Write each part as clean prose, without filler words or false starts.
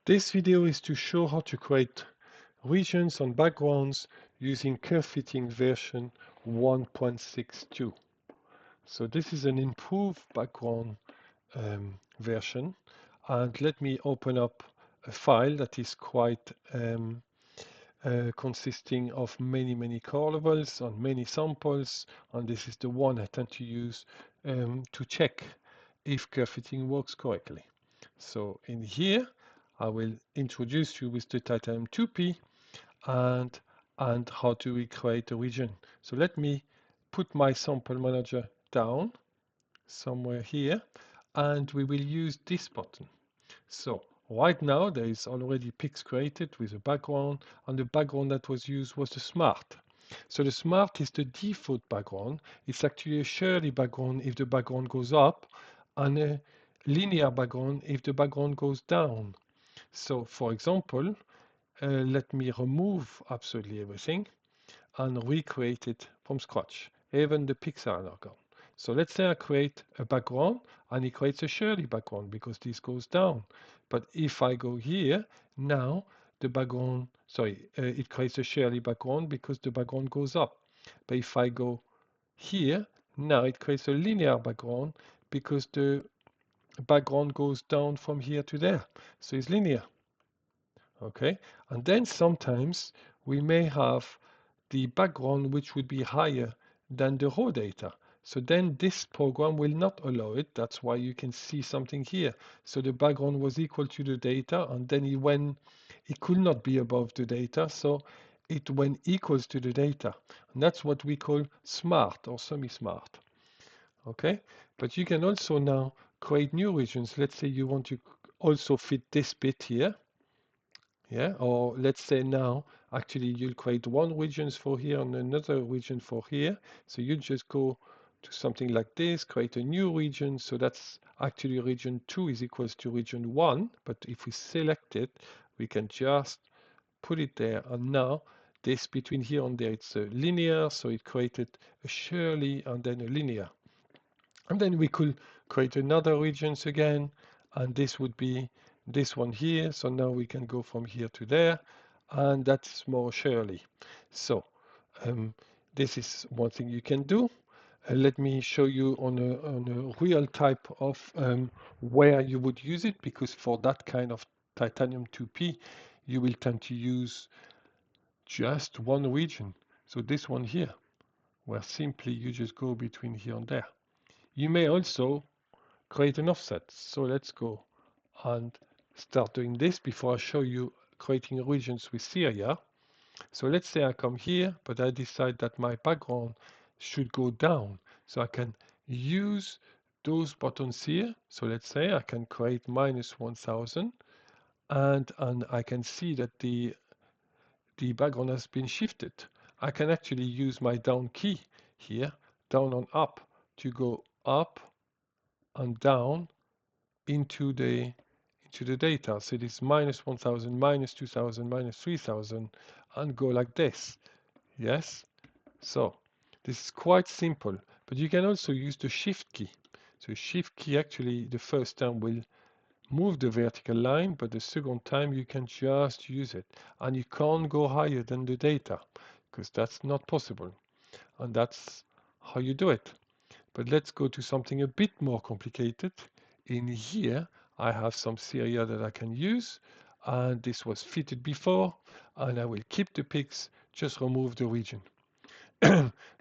This video is to show how to create regions on backgrounds using KherveFitting version 1.62. So this is an improved background version, and let me open up a file that is quite consisting of many color levels and many samples, and this is the one I tend to use to check if KherveFitting works correctly. So in here, I will introduce you with the titanium 2P and how to recreate a region. So let me put my sample manager down somewhere here, and we will use this button. So right now there is already pics created with a background, and the background that was used was the smart. So the smart is the default background. It's actually a Shirley background if the background goes up, and a linear background if the background goes down. So for example, let me remove absolutely everything and recreate it from scratch. Even the pixels are gone. So let's say I create a background and it creates a Shirley background because this goes down. But if I go here, now the background, it creates a Shirley background because the background goes up. But if I go here, now it creates a linear background because the background goes down from here to there. So it's linear. Okay, and then sometimes we may have the background which would be higher than the raw data. So then this program will not allow it. That's why you can see something here. So the background was equal to the data, and then it could not be above the data, so it went equals to the data. And that's what we call smart or semi-smart. Okay, but you can also now create new regions. Let's say you want to also fit this bit here. Yeah, or let's say now actually you'll create one regions for here and another region for here. So you just go to something like this, create a new region. So that's actually region 2 is equals to region 1. But if we select it, we can just put it there. And now this between here and there, it's a linear. So it created a Shirley and then a linear. And then we could create another regions again, and this would be this one here. So now we can go from here to there, and that's more Shirley. So this is one thing you can do. Let me show you on a real type of where you would use it, because for that kind of titanium 2P, you will tend to use just one region. So this one here, where simply you just go between here and there. You may also create an offset. So let's go and start doing this before I show you creating regions with Syria. So let's say I come here, but I decide that my background should go down. So I can use those buttons here. So let's say I can create -1000, and I can see that the background has been shifted. I can actually use my down key here, down and up, to go up and down into the data. So it is -1000, -2000, -3000, and go like this. Yes. So this is quite simple, but you can also use the shift key. So shift key actually the first time will move the vertical line, but the second time you can just use it, and you can't go higher than the data because that's not possible, and that's how you do it. But let's go to something a bit more complicated. In here, I have some Syria that I can use, and this was fitted before, and I will keep the pics, just remove the region.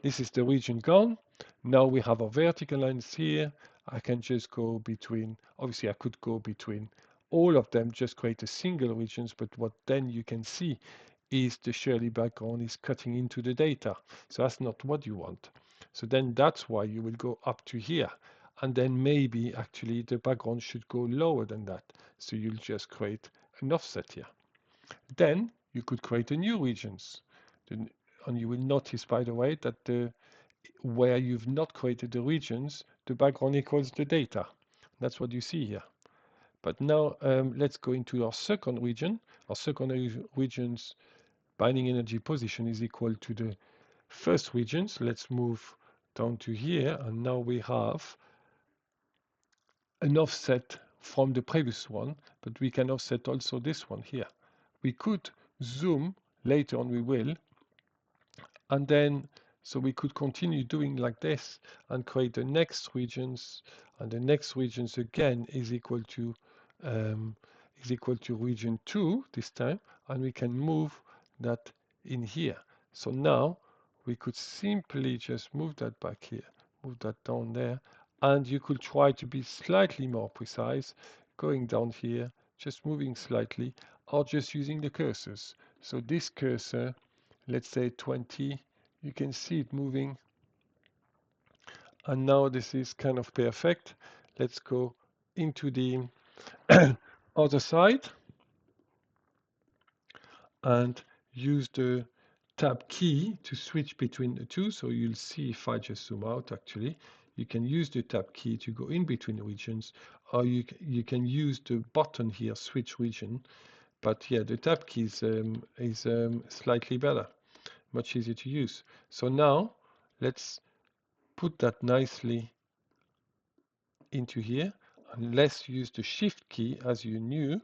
This is the region gone. Now we have our vertical lines here. I can just go between, obviously I could go between all of them, just create a single regions, but what then you can see is the Shirley background is cutting into the data. So that's not what you want. So then that's why you will go up to here. And then maybe actually the background should go lower than that. So you'll just create an offset here. Then you could create a new regions. And you will notice, by the way, that where you've not created the regions, the background equals the data. That's what you see here. But now let's go into our second region. Our second region's binding energy position is equal to the first regions. Let's move down to here, and now we have an offset from the previous one, but we can offset also this one here. We could zoom, later on we will, and then so we could continue doing like this and create the next regions, and the next regions again um, is equal to region 2 this time, and we can move that in here. So now we could simply just move that back here, move that down there, and you could try to be slightly more precise, going down here, just moving slightly, or just using the cursors. So this cursor, let's say 20, you can see it moving, and now this is kind of perfect. Let's go into the other side and use the tab key to switch between the two. So you'll see if I just zoom out, actually you can use the tab key to go in between regions, or you can use the button here, switch region. But yeah, the tab key is slightly better, much easier to use. So now let's put that nicely into here, and let's use the shift key as you knew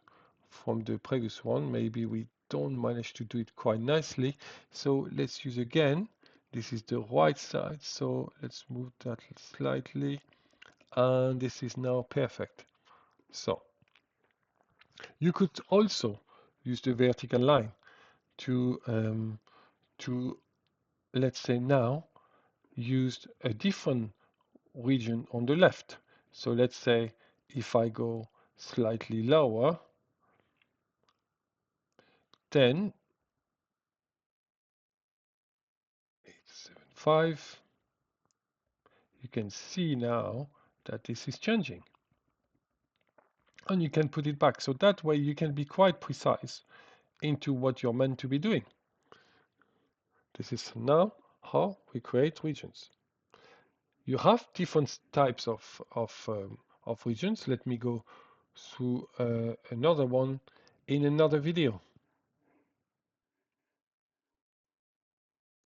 from the previous one. Maybe we don't manage to do it quite nicely, so let's use again. This is the right side, so let's move that slightly, and this is now perfect. So you could also use the vertical line to let's say now use a different region on the left. So let's say if I go slightly lower, then 875, you can see now that this is changing. And you can put it back. So that way you can be quite precise into what you're meant to be doing. This is now how we create regions. You have different types of regions. Let me go through another one in another video.